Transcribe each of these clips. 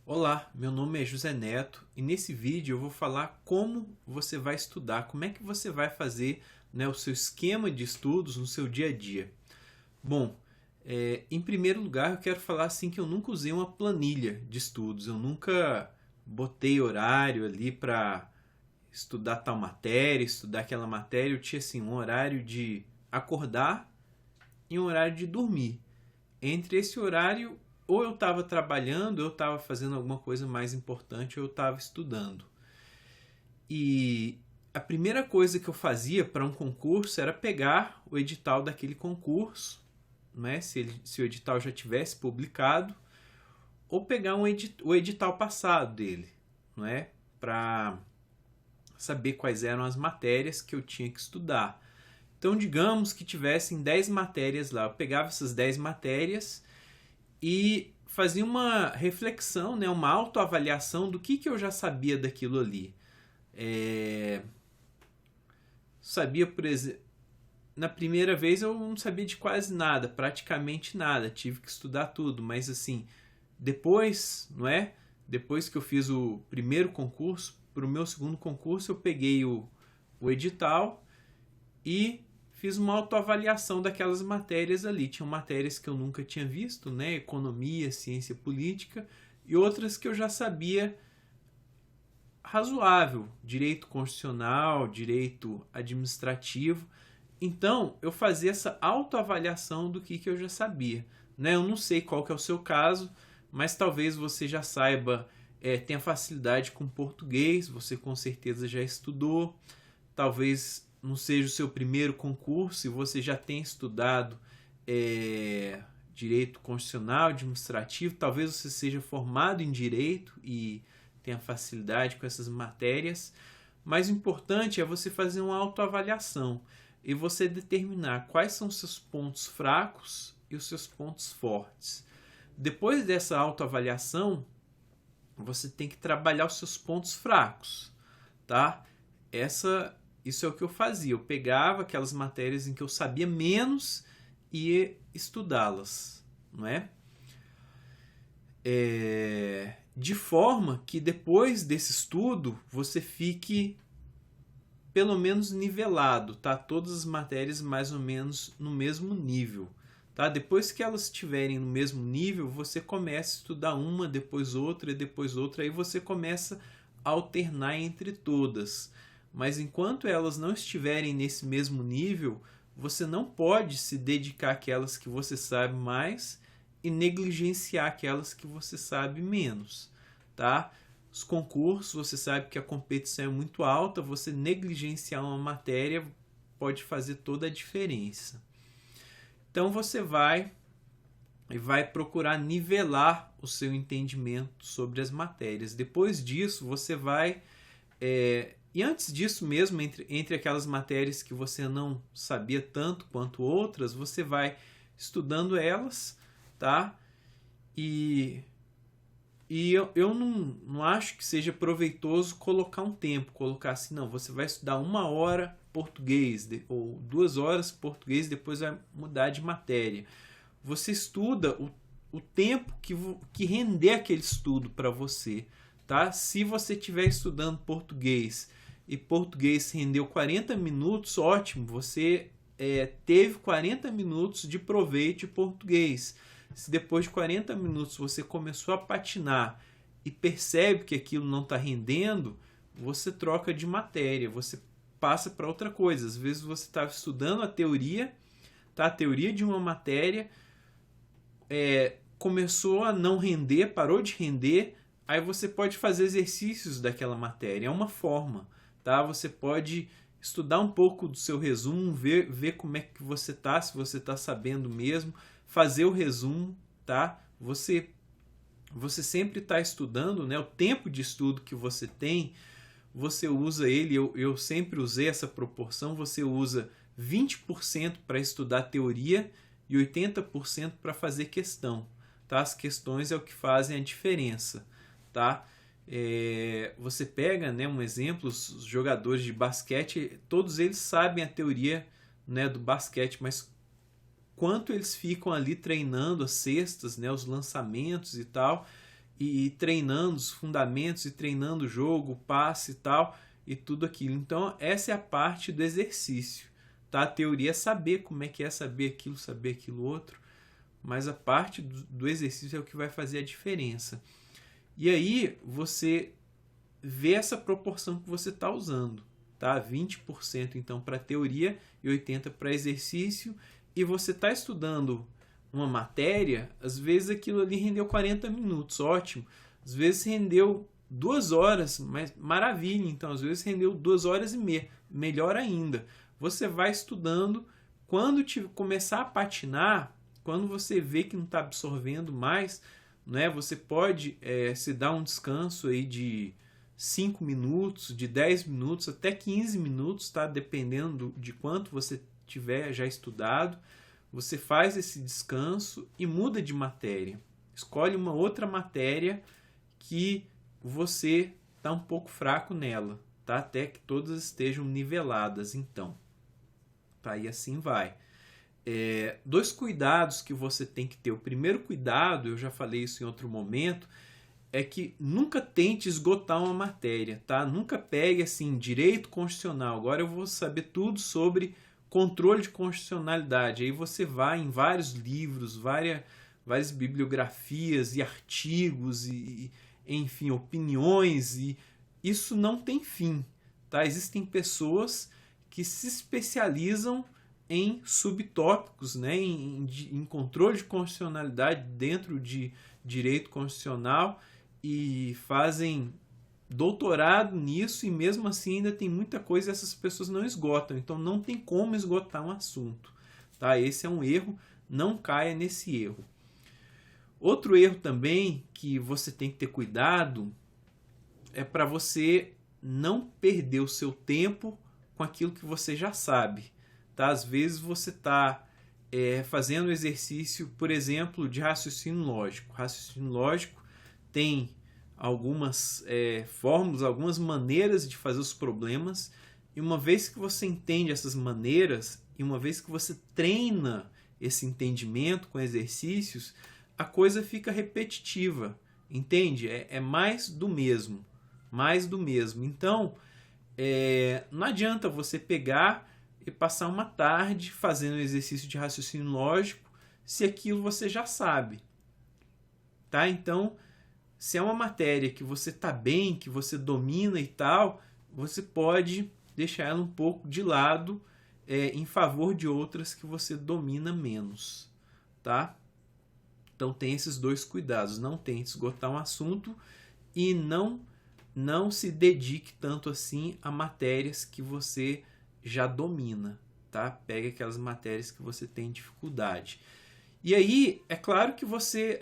Olá, meu nome é José Neto e nesse vídeo eu vou falar como você vai estudar, como é que você vai fazer, o seu esquema de estudos no seu dia a dia. Bom, em primeiro lugar eu quero falar assim que eu nunca usei uma planilha de estudos, eu nunca botei horário ali para estudar tal matéria, estudar aquela matéria. Eu tinha assim um horário de acordar e um horário de dormir. Entre esse horário, ou eu estava trabalhando, ou eu estava fazendo alguma coisa mais importante, ou eu estava estudando. E a primeira coisa que eu fazia para um concurso era pegar o edital daquele concurso, né, se o edital já tivesse publicado, ou pegar o edital passado dele, não é, para saber quais eram as matérias que eu tinha que estudar. Então, digamos que tivessem 10 matérias lá. Eu pegava essas 10 matérias e fazia uma reflexão, né, uma autoavaliação do que eu já sabia daquilo ali. Sabia, por exemplo, na primeira vez eu não sabia de quase nada, praticamente nada, tive que estudar tudo, mas assim, depois, não é? Depois que eu fiz o primeiro concurso, para o meu segundo concurso eu peguei o edital e fiz uma autoavaliação daquelas matérias ali. Tinham matérias que eu nunca tinha visto, né? Economia, ciência política, e outras que eu já sabia razoável, direito constitucional, direito administrativo. Então, eu fazia essa autoavaliação do que eu já sabia. Né? Eu não sei qual que é o seu caso, mas talvez você já saiba, tenha facilidade com português, você com certeza já estudou, talvez não seja o seu primeiro concurso e você já tenha estudado direito constitucional, administrativo, talvez você seja formado em direito e tenha facilidade com essas matérias, mas o importante é você fazer uma autoavaliação e você determinar quais são os seus pontos fracos e os seus pontos fortes. Depois dessa autoavaliação, você tem que trabalhar os seus pontos fracos, tá? Isso é o que eu fazia. Eu pegava aquelas matérias em que eu sabia menos e ia estudá-las, não é? De forma que depois desse estudo você fique pelo menos nivelado, tá? Todas as matérias mais ou menos no mesmo nível, tá? Depois que elas estiverem no mesmo nível, você começa a estudar uma, depois outra e depois outra, aí você começa a alternar entre todas. Mas enquanto elas não estiverem nesse mesmo nível, você não pode se dedicar àquelas que você sabe mais e negligenciar aquelas que você sabe menos, tá? Os concursos, você sabe que a competição é muito alta, você negligenciar uma matéria pode fazer toda a diferença. Então você vai procurar nivelar o seu entendimento sobre as matérias. Depois disso, você vai... E antes disso mesmo, entre aquelas matérias que você não sabia tanto quanto outras, você vai estudando elas, tá? E eu não acho que seja proveitoso colocar um tempo, colocar assim, não, você vai estudar 1 hora português, ou 2 horas português, depois vai mudar de matéria. Você estuda o tempo que render aquele estudo para você, tá? Se você estiver estudando português e português rendeu 40 minutos, ótimo, você teve 40 minutos de proveito de português. Se depois de 40 minutos você começou a patinar e percebe que aquilo não está rendendo, você troca de matéria, você passa para outra coisa. Às vezes você estava estudando a teoria, tá? A teoria de uma matéria, começou a não render, parou de render, aí você pode fazer exercícios daquela matéria, é uma forma, tá? Você pode estudar um pouco do seu resumo, ver como é que você está, se você está sabendo mesmo, fazer o resumo, tá? Você sempre está estudando, né? O tempo de estudo que você tem, você usa ele, eu sempre usei essa proporção, você usa 20% para estudar teoria e 80% para fazer questão, tá? As questões é o que fazem a diferença, tá? Você pega, né, um exemplo, os jogadores de basquete, todos eles sabem a teoria, né, do basquete, mas quanto eles ficam ali treinando as cestas, né, os lançamentos e tal, e treinando os fundamentos e treinando o jogo, o passe e tal, e tudo aquilo. Então essa é a parte do exercício, tá? A teoria é saber como é que é saber aquilo outro, mas a parte do exercício é o que vai fazer a diferença. E aí você vê essa proporção que você está usando, tá? 20% então para teoria e 80% para exercício, e você está estudando uma matéria, às vezes aquilo ali rendeu 40 minutos, ótimo. Às vezes rendeu 2 horas, mas maravilha. Então, às vezes rendeu 2 horas e meia, melhor ainda. Você vai estudando, quando começar a patinar, quando você vê que não está absorvendo mais, né, você pode se dar um descanso aí de 5 minutos, de 10 minutos, até 15 minutos, tá? Dependendo de quanto você tiver já estudado. Você faz esse descanso e muda de matéria. Escolhe uma outra matéria que você está um pouco fraco nela, tá? Até que todas estejam niveladas, então. Tá? E assim vai. 2 cuidados que você tem que ter. O primeiro cuidado, eu já falei isso em outro momento, é que nunca tente esgotar uma matéria, tá? Nunca pegue assim, direito constitucional. Agora eu vou saber tudo sobre controle de constitucionalidade. Aí você vai em vários livros, várias bibliografias e artigos e enfim, opiniões, e isso não tem fim, tá? Existem pessoas que se especializam em subtópicos, né? em controle de constitucionalidade dentro de direito constitucional e fazem doutorado nisso, e mesmo assim ainda tem muita coisa e essas pessoas não esgotam. Então não tem como esgotar um assunto, tá? Esse é um erro, não caia nesse erro. Outro erro também que você tem que ter cuidado é para você não perder o seu tempo com aquilo que você já sabe, tá? Às vezes você está fazendo exercício, por exemplo, de raciocínio lógico. Raciocínio lógico tem algumas fórmulas, algumas maneiras de fazer os problemas, e uma vez que você entende essas maneiras, e uma vez que você treina esse entendimento com exercícios, a coisa fica repetitiva, entende? É mais do mesmo, mais do mesmo. Então, não adianta você pegar e passar uma tarde fazendo um exercício de raciocínio lógico se aquilo você já sabe, tá? Então, se é uma matéria que você está bem, que você domina e tal, você pode deixar ela um pouco de lado em favor de outras que você domina menos, tá? Então tem esses 2 cuidados. Não tente esgotar um assunto e não se dedique tanto assim a matérias que você já domina, tá? Pegue aquelas matérias que você tem dificuldade. E aí, é claro que você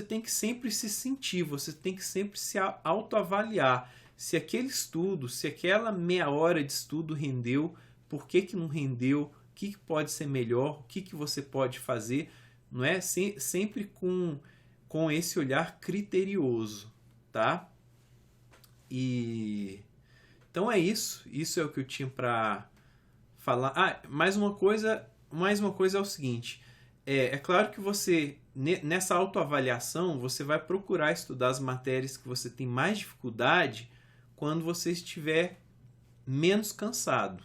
tem que sempre se sentir, você tem que sempre se autoavaliar. Se aquele estudo, se aquela meia hora de estudo rendeu, por que não rendeu, o que pode ser melhor, o que você pode fazer, não é? Sempre com esse olhar criterioso, tá? E então é isso. Isso é o que eu tinha para falar. Mais uma coisa é o seguinte. É claro que você, nessa autoavaliação, você vai procurar estudar as matérias que você tem mais dificuldade quando você estiver menos cansado,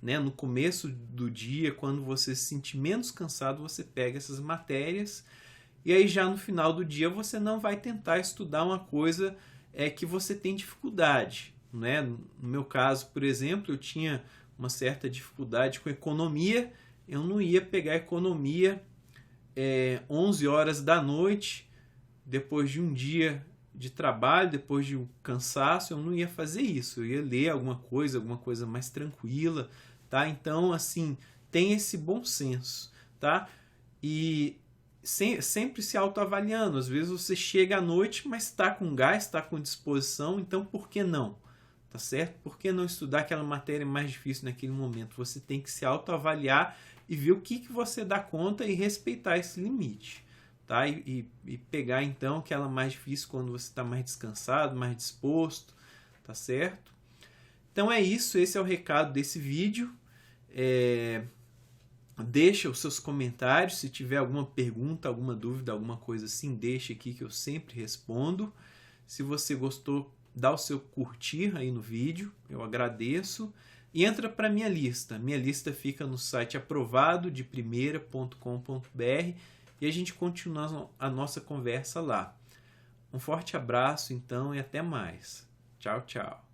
né? No começo do dia, quando você se sentir menos cansado, você pega essas matérias, e aí já no final do dia você não vai tentar estudar uma coisa que você tem dificuldade, né? No meu caso, por exemplo, eu tinha uma certa dificuldade com economia. Eu não ia pegar economia 11 horas da noite, depois de um dia de trabalho, depois de um cansaço. Eu não ia fazer isso. Eu ia ler alguma coisa mais tranquila, tá? Então, assim, tem esse bom senso, tá? E sempre se autoavaliando. Às vezes você chega à noite, mas está com gás, está com disposição, então por que não? Tá certo? Por que não estudar aquela matéria mais difícil naquele momento? Você tem que se autoavaliar e ver o que você dá conta e respeitar esse limite, tá? E pegar então aquela mais difícil quando você está mais descansado, mais disposto, tá certo? Então é isso, esse é o recado desse vídeo. Deixa os seus comentários, se tiver alguma pergunta, alguma dúvida, alguma coisa assim, deixa aqui que eu sempre respondo. Se você gostou, dá o seu curtir aí no vídeo, eu agradeço. E entra para minha lista. Minha lista fica no site aprovadodeprimeira.com.br e a gente continua a nossa conversa lá. Um forte abraço então e até mais. Tchau, tchau.